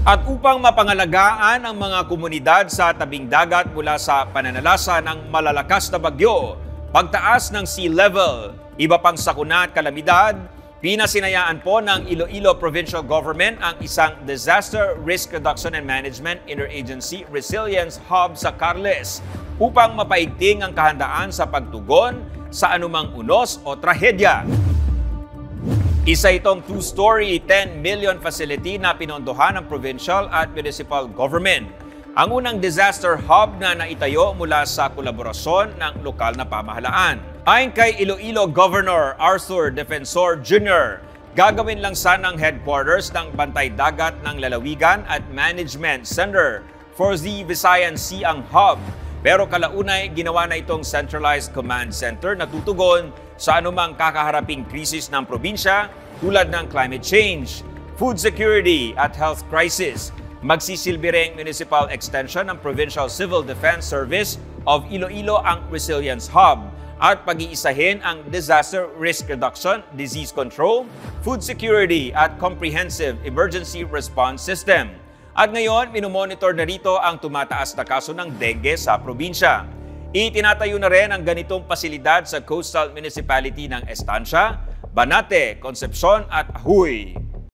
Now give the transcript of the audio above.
At upang mapangalagaan ang mga komunidad sa tabing dagat mula sa pananalasa ng malalakas na bagyo, pagtaas ng sea level, iba pang sakuna at kalamidad, pinasinayaan po ng Iloilo Provincial Government ang isang Disaster Risk Reduction and Management Interagency Resilience Hub sa Carles upang mapaigting ang kahandaan sa pagtugon sa anumang unos o trahedya. Isa itong two-story, 10 million facility na pinondohan ng provincial at municipal government. Ang unang disaster hub na naitayo mula sa kolaborasyon ng lokal na pamahalaan. Ayon kay Iloilo Governor Arthur Defensor Jr., gagawin lang sanang headquarters ng Bantay Dagat ng Lalawigan at Management Center for the Visayan Sea ang hub. Pero kalaunay, ginawa na itong centralized command center na tutugon sa anumang kakaharaping krisis ng probinsya tulad ng climate change, food security at health crisis. Magsisilbi ring municipal extension ng Provincial Civil Defense Service of Iloilo ang Resilience Hub at pag-iisahin ang disaster risk reduction, disease control, food security at comprehensive emergency response system. At ngayon, minomonitor na rito ang tumataas na kaso ng dengue sa probinsya. Itinatayo na rin ang ganitong pasilidad sa coastal municipality ng Estancia, Banate, Concepcion at Ahuy.